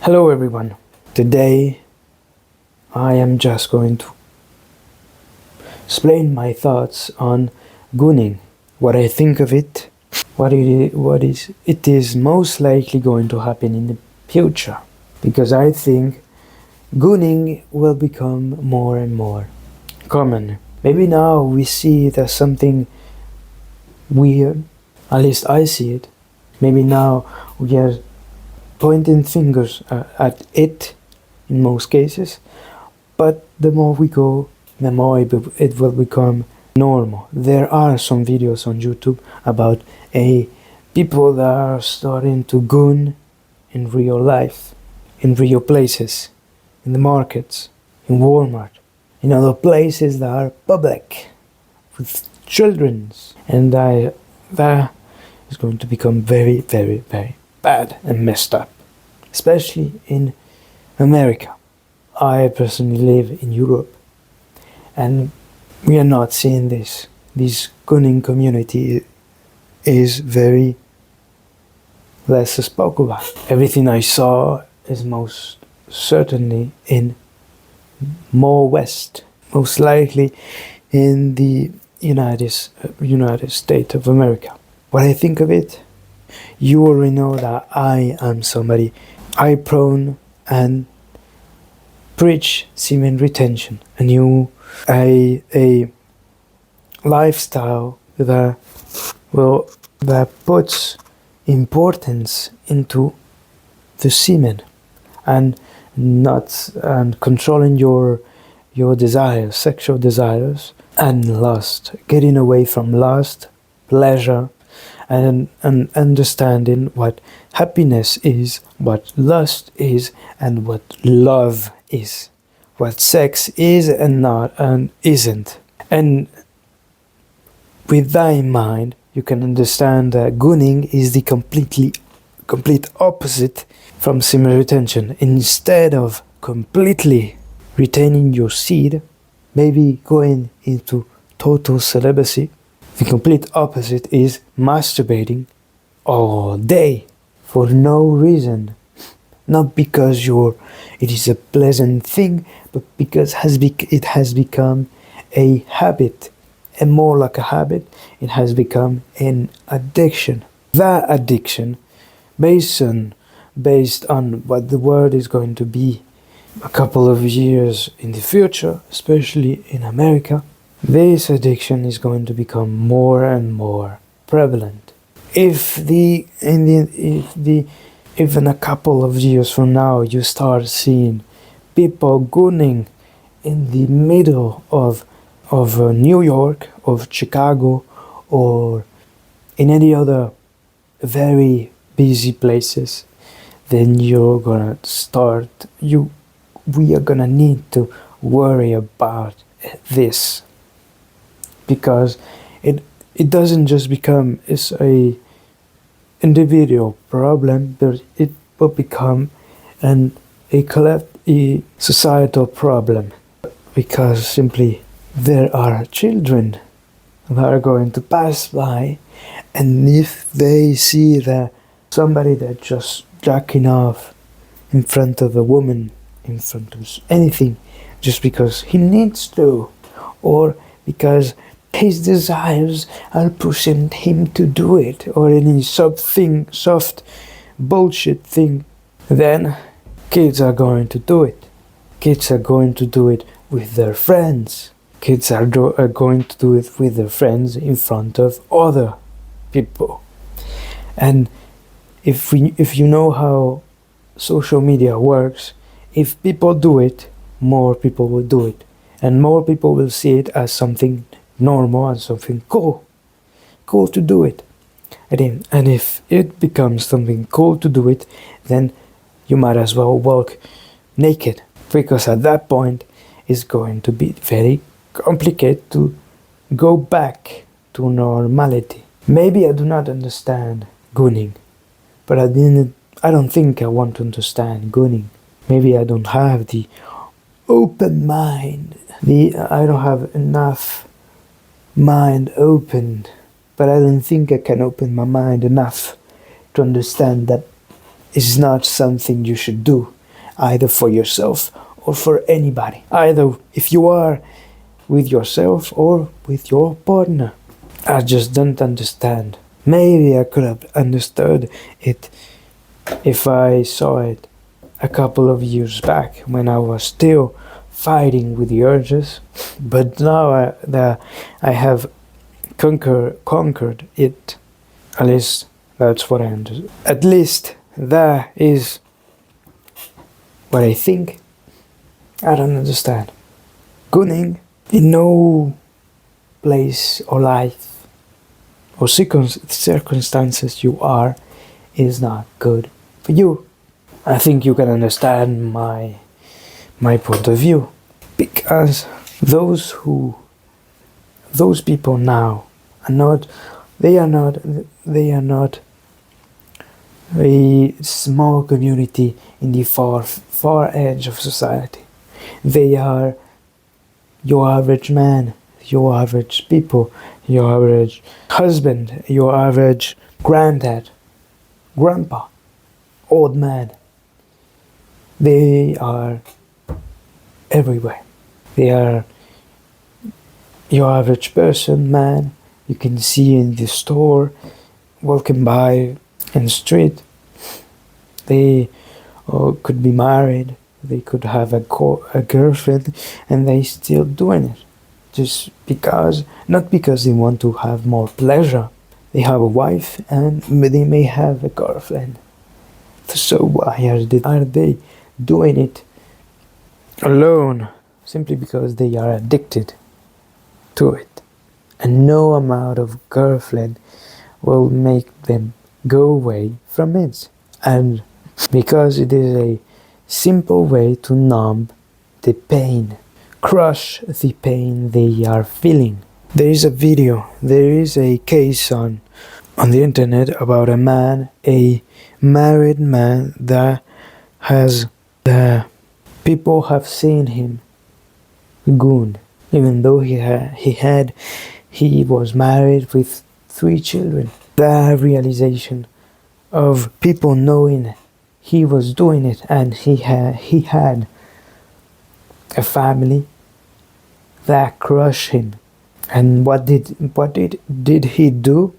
Hello everyone. Today I am just going to explain my thoughts on gooning, what I think of it, it is most likely going to happen in the future, because I think gooning will become more and more common. Maybe now we see it as something weird, at least I see it. Maybe now we are pointing fingers at it in most cases, but the more we go, the more it will become normal. There are some videos on YouTube about people that are starting to goon in real life, in real places, in the markets, in Walmart, in other places that are public, with children's, and that is going to become very, very, very bad and messed up, especially in America. I personally live in Europe, and we are not seeing this. This gooning community is very less spoken about. Everything I saw is most certainly in more west, most likely in the United States of America. What I think of it, you already know that I am somebody, I prone and preach semen retention, a lifestyle that puts importance into the semen and not and controlling your desires, sexual desires, and lust, getting away from lust, pleasure, and understanding what happiness is, what lust is, and what love is, what sex is and not and isn't. And with that in mind, you can understand that gooning is the complete opposite from semen retention. Instead of completely retaining your seed, maybe going into total celibacy, the complete opposite is masturbating all day for no reason. Not because it is a pleasant thing, but because it has become a habit. And more like a habit, it has become an addiction. That addiction, based on what the world is going to be a couple of years in the future, especially in America, this addiction is going to become more and more prevalent. If in a couple of years from now you start seeing people gooning in the middle of New York, of Chicago, or in any other very busy places, then we are gonna need to worry about this, because it doesn't just become a individual problem, but it will become a societal problem, because simply there are children that are going to pass by, and if they see that somebody that just jacking off in front of a woman, in front of anything, just because he needs to, or because his desires are pushing him to do it, or any soft bullshit thing, then kids are going to do it. Kids are going to do it with their friends. Kids are going to do it with their friends in front of other people. And if you know how social media works, if people do it, more people will do it, and more people will see it as something normal and something cool to do it. And if it becomes something cool to do it, then you might as well walk naked, because at that point it's going to be very complicated to go back to normality. Maybe I do not understand gooning, but I don't think I want to understand gooning. Maybe I don't have the open mind. I don't have enough mind open, but I don't think I can open my mind enough to understand that it's not something you should do. either for yourself or for anybody, either if you are with yourself or with your partner. I just don't understand. Maybe I could have understood it if I saw it a couple of years back when I was still fighting with the urges, but now I have conquered it. At least that's what I understand. At least that is what I think. I don't understand. Gooning in no place or life or circumstances you are is not good for you. I think you can understand my point of view, because those people now are not a small community in the far edge of society. They are your average man, your average people, your average husband, your average granddad, grandpa, old man. They are everywhere. They are your average person, man, you can see in the store, walking by in the street. They could be married, they could have a girlfriend, and they still doing it. Just because, not because they want to have more pleasure. They have a wife and they may have a girlfriend. So why are they doing it alone? Simply because they are addicted to it. And no amount of girlfriend will make them go away from it. And because it is a simple way to numb the pain, crush the pain they are feeling. There is a case on the internet about a married man that the people have seen him goon, even though he was married with 3 children. The realization of people knowing he was doing it and he had a family that crushed him. And what did he do?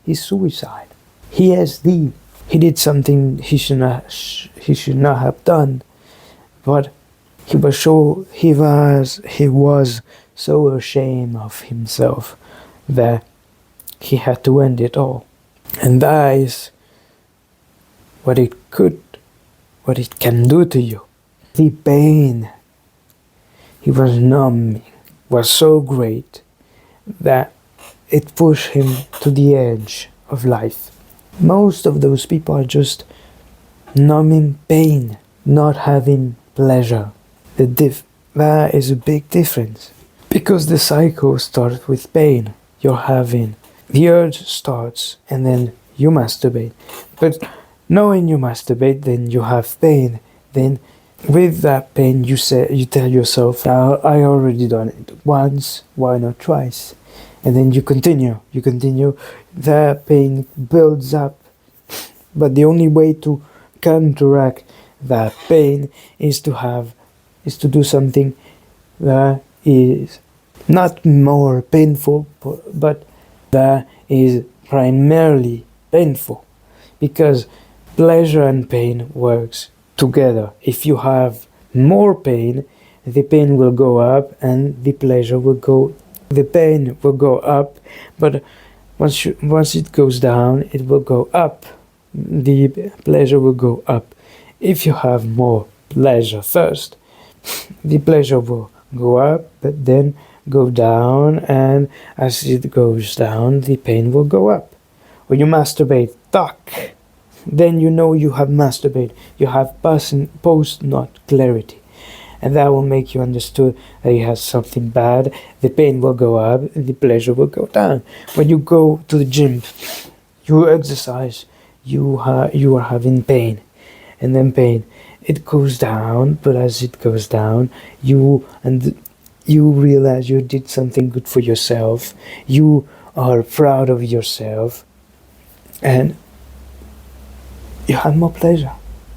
He suicide. He did something he should not have done, but he was so ashamed of himself that he had to end it all. And that is what it can do to you. The pain he was numbing was so great that it pushed him to the edge of life. Most of those people are just numbing pain, not having pleasure. That is a big difference. Because the cycle starts with pain. The urge starts and then you masturbate. But knowing you masturbate, then you have pain. Then with that pain you tell yourself, I already done it once, why not twice? And then you continue, the pain builds up. But the only way to counteract that pain is to do something that is not more painful, but that is primarily painful. Because pleasure and pain works together. If you have more pain, the pain will go up and the pain will go up, but once it goes down, it will go up. The pleasure will go up. If you have more pleasure first, the pleasure will go up, but then go down, and as it goes down, the pain will go up. When you masturbate, then you know you have masturbated. You have post-nut clarity. And that will make you understood that you have something bad. The pain will go up, and the pleasure will go down. When you go to the gym, you exercise, you are having pain. And then pain, it goes down, but as it goes down, you realize you did something good for yourself. You are proud of yourself. And you have more pleasure.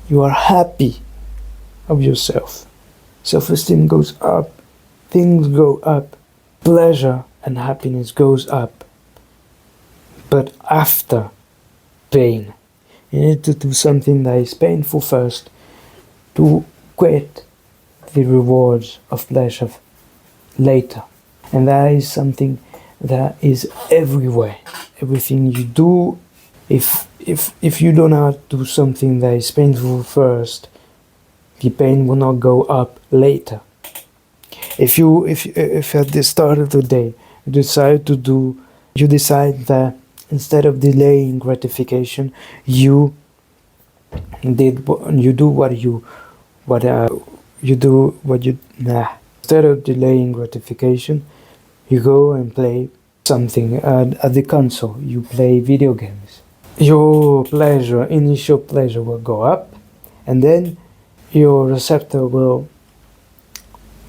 You are happy. of yourself. Self-esteem goes up, things go up, pleasure and happiness goes up. But after pain, you need to do something that is painful first to get the rewards of pleasure later. And that is something that is everywhere. Everything you do, if you do not do something that is painful first, the pain will not go up later. If at the start of the day you decide that instead of delaying gratification, you do what you instead of delaying gratification, you go and play something at the console. You play video games. Your initial pleasure will go up, and then your receptor will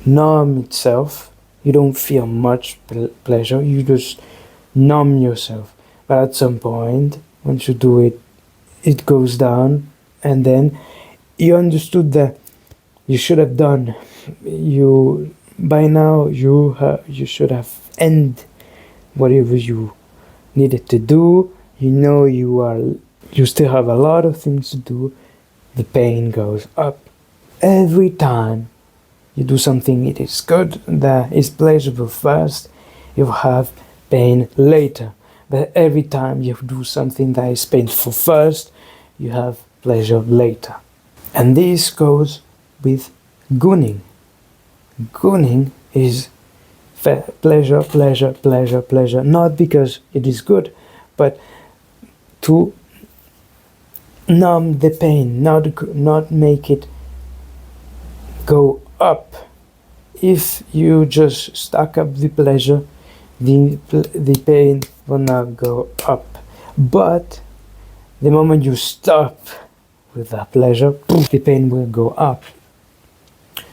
numb itself. You don't feel much pleasure, you just numb yourself. But at some point, once you do it, it goes down, and then you understood that you should have done. By now you should have ended whatever you needed to do. You know you still have a lot of things to do. The pain goes up. Every time you do something it is good, that is pleasurable first, you have pain later. But every time you do something that is painful first, you have pleasure later. And this goes with gooning. Gooning is pleasure, pleasure, pleasure, pleasure, not because it is good, but to numb the pain, not make it go up. If you just stack up the pleasure, the pain will not go up. But the moment you stop with that pleasure, the pain will go up.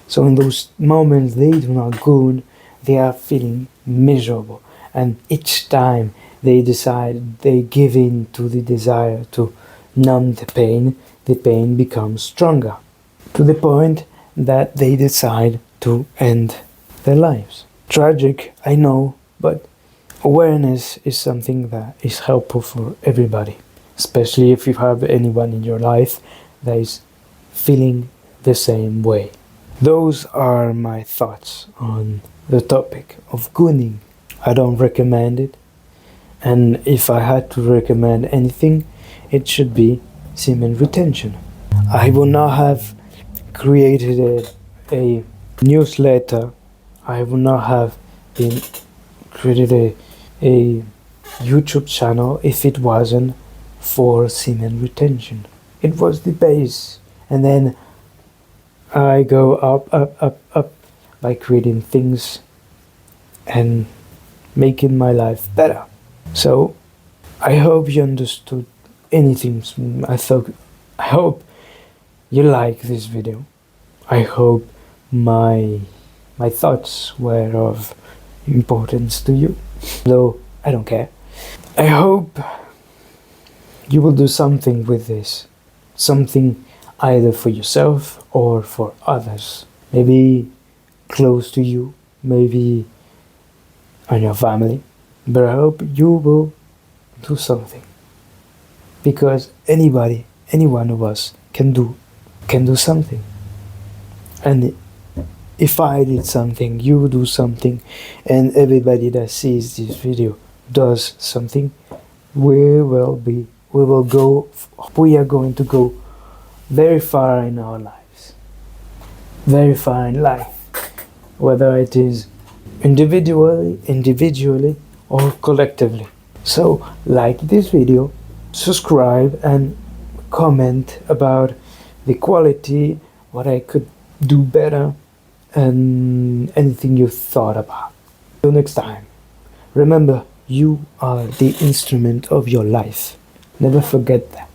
So in those moments they do not goon, they are feeling miserable. And each time they give in to the desire to numb the pain becomes stronger, to the point that they decide to end their lives. Tragic, I know, but awareness is something that is helpful for everybody, especially if you have anyone in your life that is feeling the same way. Those are my thoughts on the topic of gooning. I don't recommend it, and if I had to recommend anything, it should be semen retention. I would not have created a newsletter. I would not have created a YouTube channel if it wasn't for semen retention. It was the base, and then I go up by creating things and making my life better. So I hope you understood anything. I hope you like this video. I hope my thoughts were of importance to you, though I don't care. I hope you will do something with this, something either for yourself or for others, maybe close to you, maybe on your family, but I hope you will do something, because any one of us can do something. And if I did something, you do something, and everybody that sees this video does something, we are going to go very far in our lives, very far in life, whether it is individually or collectively. So like this video, subscribe, and comment about the quality, what I could do better, and anything you thought about. Till next time, remember, you are the instrument of your life. Never forget that.